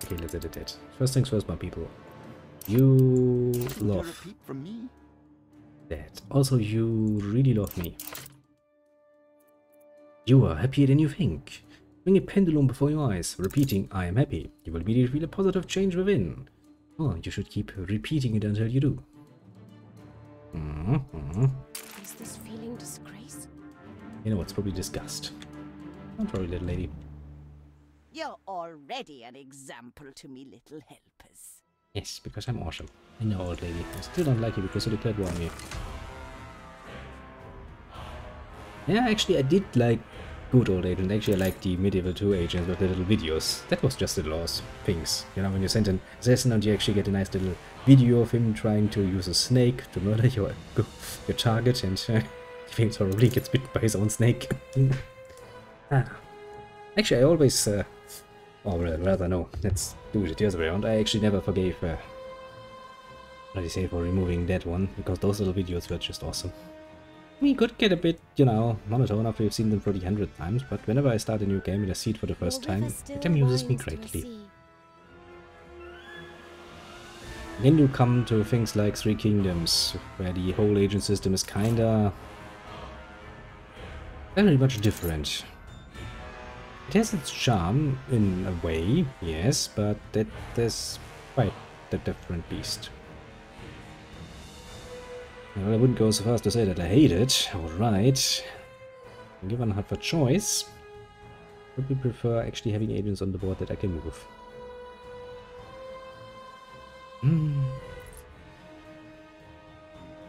Okay, let's edit it. First things first, my people. You love that. Also, you really love me. You are happier than you think. Bring a pendulum before your eyes, repeating, I am happy. You will immediately feel a positive change within. Oh, you should keep repeating it until you do. Is this feeling disgrace? You know, it's probably disgust. Don't worry, little lady. You're already an example to me little helpers. Yes, because I'm awesome. I know, old lady. I still don't like you because you declared war on me. Yeah, actually, I did like good old agent. Actually, I like the medieval 2 agents with the little videos. That was just the laws things. You know, when you send an assassin and you actually get a nice little video of him trying to use a snake to murder your target, and he probably gets bitten by his own snake. Actually, I always, or rather no, let's do it the other way around. I actually never forgave, what do you say, for removing that one, because those little videos were just awesome. We could get a bit, you know, monotone after you've seen them for the 100th times, but whenever I start a new game and I see it for the first time, it amuses me greatly. Then you come to things like Three Kingdoms, where the whole agent system is kinda very much different. It has its charm in a way, yes, but that is quite a different beast. Well, I wouldn't go so far as to say that I hate it. Alright. Given I have a choice, I would prefer actually having agents on the board that I can move. And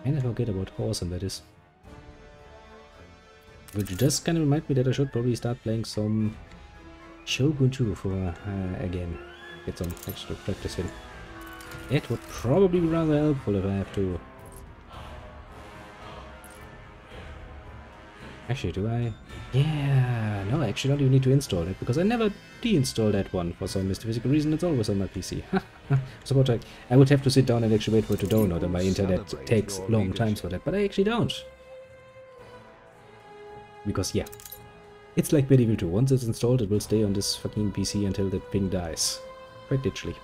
I forget about how awesome that is. Which does kind of remind me that I should probably start playing some Shogun 2 for, again, get some extra practice in. It would probably be rather helpful if I have to. Actually, do I? Yeah, no, I actually don't even need to install it, because I never deinstall that one for some mystical reason. It's always on my PC. So I would have to sit down and actually wait for it to download, and my internet takes long times for that, but I actually don't. Because, yeah, it's like Medieval 2. Once it's installed, it will stay on this fucking PC until the thing dies. Quite literally.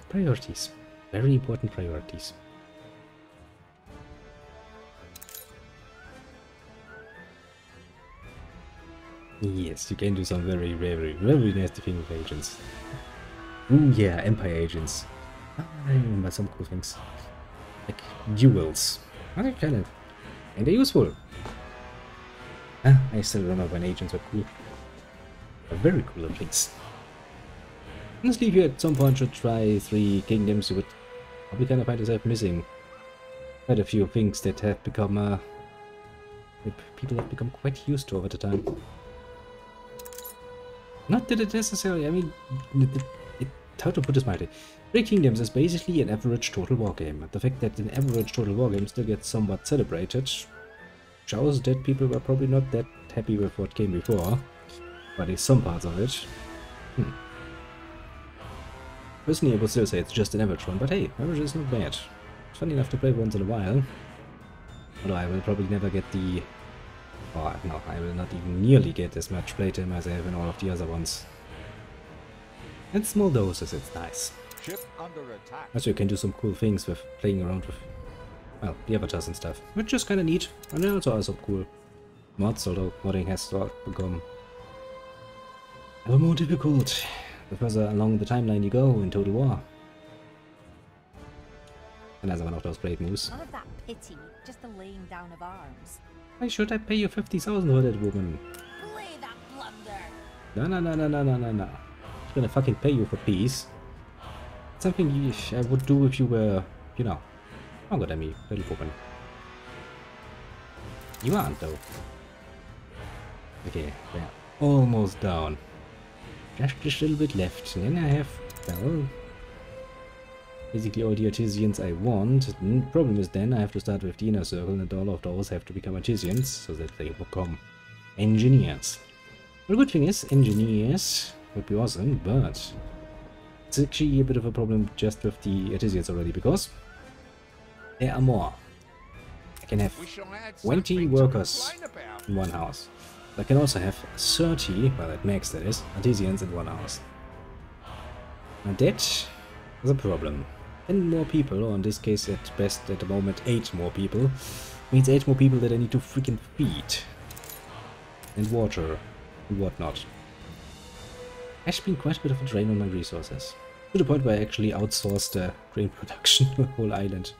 Priorities. Very important priorities. Yes, you can do some very, very, very nasty things with agents. Ooh, yeah, Empire agents. I remember some cool things. Like duels. They're kind of useful. I still remember when agents were cool. They're very cool things. Honestly, if you at some point should try Three Kingdoms, you would probably kind of find yourself missing quite a few things that have become, people have become quite used to over the time. Not that it necessarily, I mean, how to put this mildly. Three Kingdoms is basically an average total war game. The fact that an average total war game still gets somewhat celebrated shows that people were probably not that happy with what came before, but in some parts of it. Personally, I would still say it's just an average one, but hey, average is not bad. It's fun enough to play once in a while. Although I will probably never get the... Oh, no, I will not even nearly get as much playtime as I have in all of the other ones. In small doses, it's nice. Ship under attack. Also, you can do some cool things with playing around with, well, the avatars and stuff, which is kind of neat. And there also are some cool mods, although modding has become ever more difficult the further along the timeline you go in Total War. Another one of those blade moves. None of that pity, just the laying down of arms. Why should I pay you 50,000 for that woman? Play that blunder! No. I'm gonna fucking pay you for peace. Something I would do if you were, you know, stronger than me, little woman. You aren't, though. Okay, we're almost down. Just a little bit left. And then I have, well, basically all the artisans I want. The problem is then I have to start with the inner circle, and all of those have to become artisans, so that they become engineers. The good thing is, engineers would be awesome, but it's actually a bit of a problem just with the artisans already, because there are more. I can have 20 workers in one house. I can also have 30, well at max that is, artisans in one house. And that is a problem. 10 more people, or in this case at best at the moment 8 more people, means 8 more people that I need to freaking feed. And water and whatnot. Has been quite a bit of a drain on my resources. To the point where I actually outsourced the grain production to a whole island.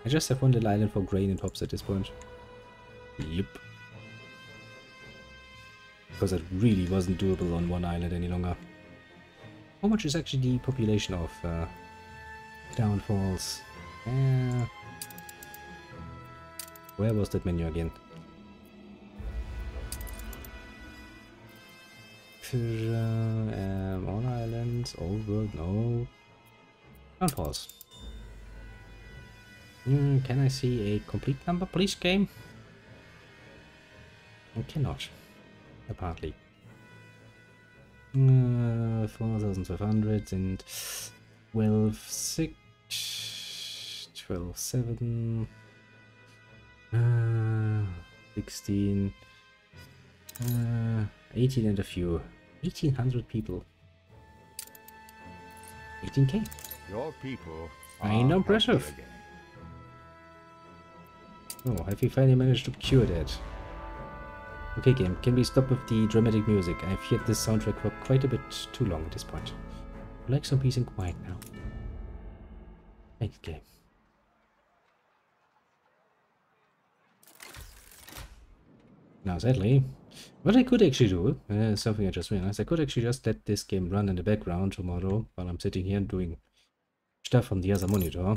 I just have one little island for grain and hops at this point. Yep. Because it really wasn't doable on one island any longer. How much is actually the population of Downfalls? Where was that menu again? All islands, old world, no. Downfalls. Can I see a complete number, please, game? I cannot, apparently. 4,500 and 12,6, 12,7, 16, 18 and a few. 1,800 people. 18k. Your people Ain't impressive. Oh, have you finally managed to cure that? Okay, game, can we stop with the dramatic music? I've heard this soundtrack for quite a bit too long at this point. I'd like some peace and quiet now. Thanks, game. Now, sadly, what I could actually do, something I just realized, I could actually just let this game run in the background tomorrow while I'm sitting here doing stuff on the other monitor.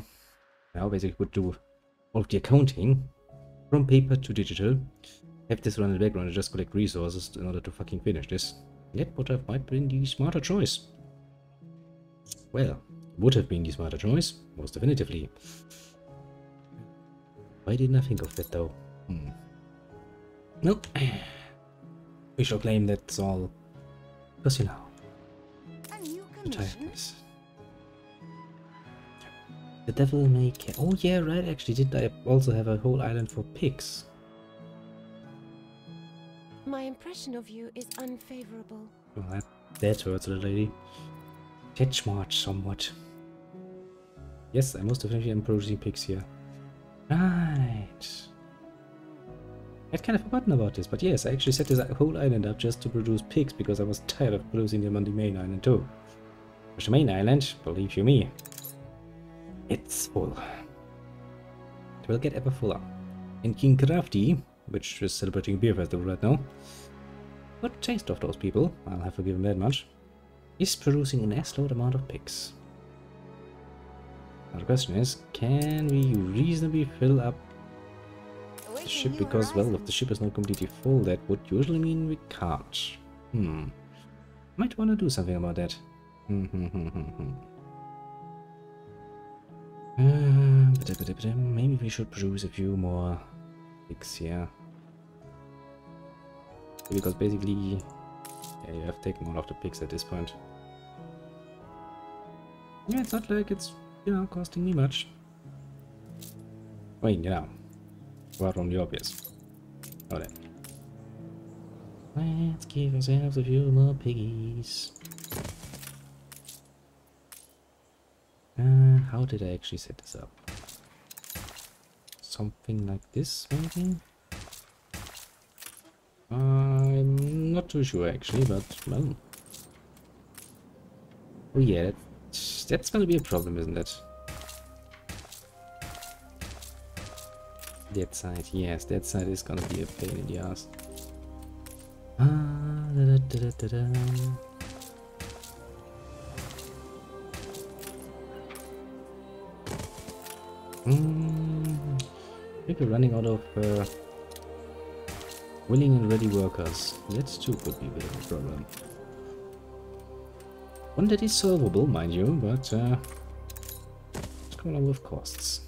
Now, basically, would do all of the accounting from paper to digital. Have this run in the background and just collect resources in order to fucking finish this. That would have might been the smarter choice. Well, would have been the smarter choice, most definitively. Why didn't I think of that though? Nope. We shall claim that's all. Because you know, the tiredness. The devil may care. Oh yeah, right, actually, did I also have a whole island for pigs? My impression of you is unfavorable. Well, that hurts, little lady. That smarts somewhat. Yes, I most definitely am producing pigs here. Right. I'd kind of forgotten about this, but yes, I actually set this whole island up just to produce pigs because I was tired of producing them on the main island too. Which the main island, believe you me, it's full. It will get ever fuller. And King Crafty, which is celebrating beer festival right now, good taste of those people, I'll have to give him that much, is producing an assload amount of pigs. Now the question is, can we reasonably fill up the ship? Because, well, if the ship is not completely full, that would usually mean we can't. Might want to do something about that. Maybe we should produce a few more pigs here. Because basically, yeah, you have taken all of the pigs at this point. Yeah, it's not like it's, you know, costing me much. Wait, yeah. Right on the obvious. Oh, then. Let's give ourselves a few more piggies. How did I actually set this up? Something like this, maybe? I'm not too sure actually, but well. Oh yeah, that's gonna be a problem, isn't it? That side, yes, that side is gonna be a pain in the ass. Maybe running out of willing and ready workers. That too could be a bit of a problem. One that is solvable, mind you, but it's come along with costs.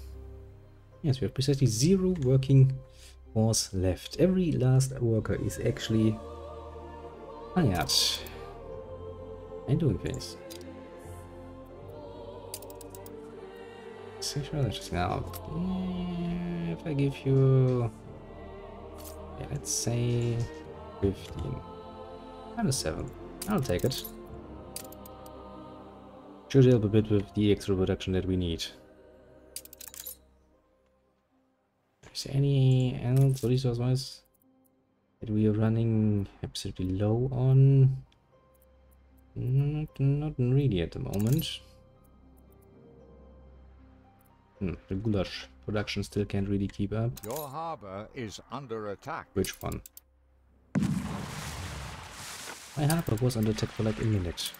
Yes, we have precisely 0 working force left. Every last worker is actually hired and doing things. Now, if I give you, yeah, let's say 15 and a 7, I'll take it. Should help a bit with the extra production that we need. Is there any else resource-wise that we are running absolutely low on? Not really at the moment. The goulash production still can't really keep up. Your harbor is under attack. Which one? My harbor was under attack for like a minute.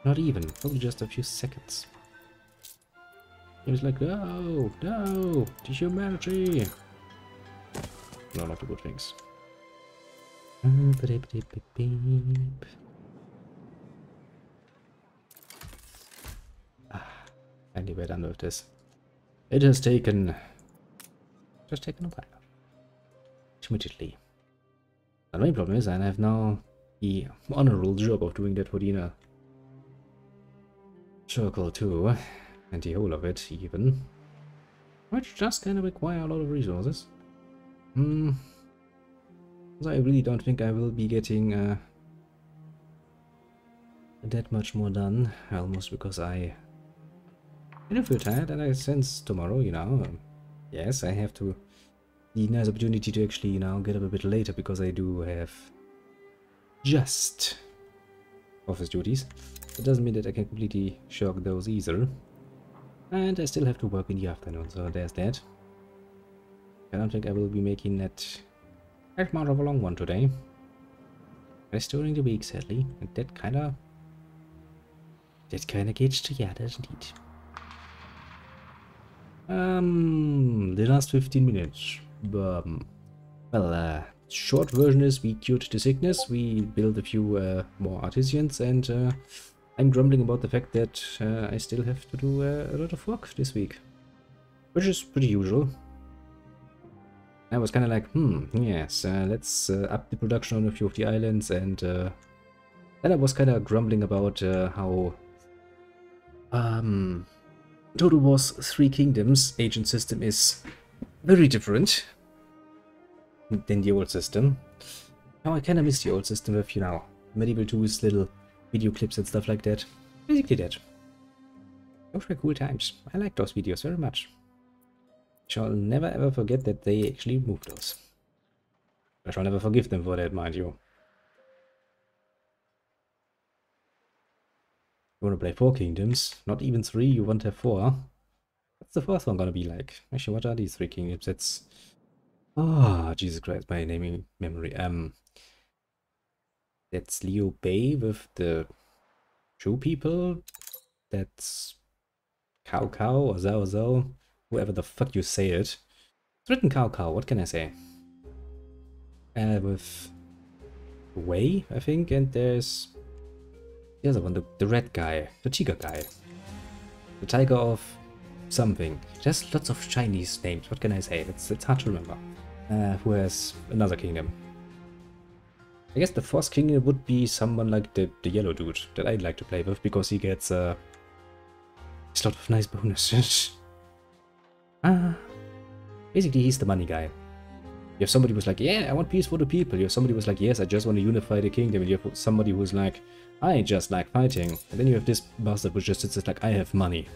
Not even, probably just a few seconds. It was like, no, no, to humanity. No, not the good things. Finally we're done with this. It has taken... just taken a while. Admittedly. The main problem is I have now the honorable job of doing that for the inner circle too. And the whole of it even. Which just kind of require a lot of resources. So I really don't think I will be getting that much more done. Almost because I feel tired and I sense tomorrow, you know. Yes, I have to... the nice opportunity to actually, you know, get up a bit later because I do have just office duties. It doesn't mean that I can completely shirk those either. And I still have to work in the afternoon, so there's that. I don't think I will be making that much of a long one today. Rest during the week, sadly. And that kinda gets to yeah, doesn't it? The last 15 minutes. Well, short version is we cured the sickness, we built a few more artisans, and I'm grumbling about the fact that I still have to do a lot of work this week. Which is pretty usual. I was kind of like, yes, let's up the production on a few of the islands, and then I was kind of grumbling about how Total War's Three Kingdoms agent system is very different than the old system. Now I kind of miss the old system with, you know, Medieval 2's little video clips and stuff like that. Basically that. Those were cool times. I like those videos very much. Shall never ever forget that they actually moved those. I shall never forgive them for that, mind you. You want to play 4 kingdoms, not even 3, you want to have 4. What's the fourth one gonna be like? Actually, what are these 3 kingdoms? That's... oh, Jesus Christ, my naming memory. That's Liu Bei with the Zhou people. That's Cao Cao or Zhao Zhao. Whoever the fuck you say it. It's written Cao Cao, what can I say? With Wei, I think, and there's the other one, the red guy, the tiger guy. The tiger of something. There's lots of Chinese names, what can I say? It's hard to remember. Who has another kingdom. I guess the fourth kingdom would be someone like the yellow dude that I'd like to play with, because he gets a lot of nice bonuses. Basically he's the money guy. You have somebody who's like, yeah, I want peace for the people. You have somebody who's like, yes, I just want to unify the kingdom. And you have somebody who's like, I just like fighting. And then you have this bastard which just sits like, I have money.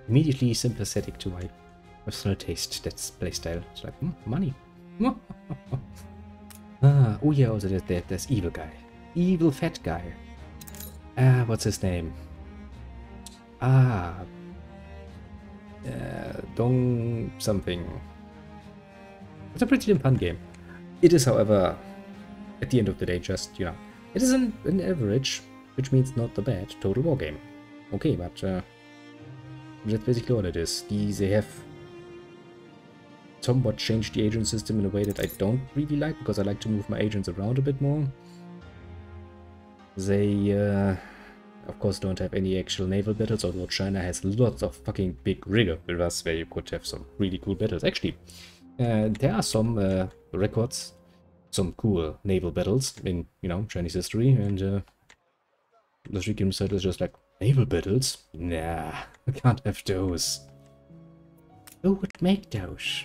Immediately sympathetic to my personal taste. That's playstyle. It's like, money. Oh yeah, also there's evil guy. Evil fat guy. What's his name? Dong something. It's a pretty fun game. It is, however, at the end of the day, just, you know, it is an average, which means not the bad, Total War game. Okay, but that's basically all it is. They have somewhat changed the agent system in a way that I don't really like, because I like to move my agents around a bit more. They, of course, don't have any actual naval battles, although China has lots of fucking big rigger rivers where you could have some really cool battles. Actually, there are some records, some cool naval battles in, you know, Chinese history, and the Three Kingdoms title is just like, naval battles? Nah, I can't have those. Who would make those?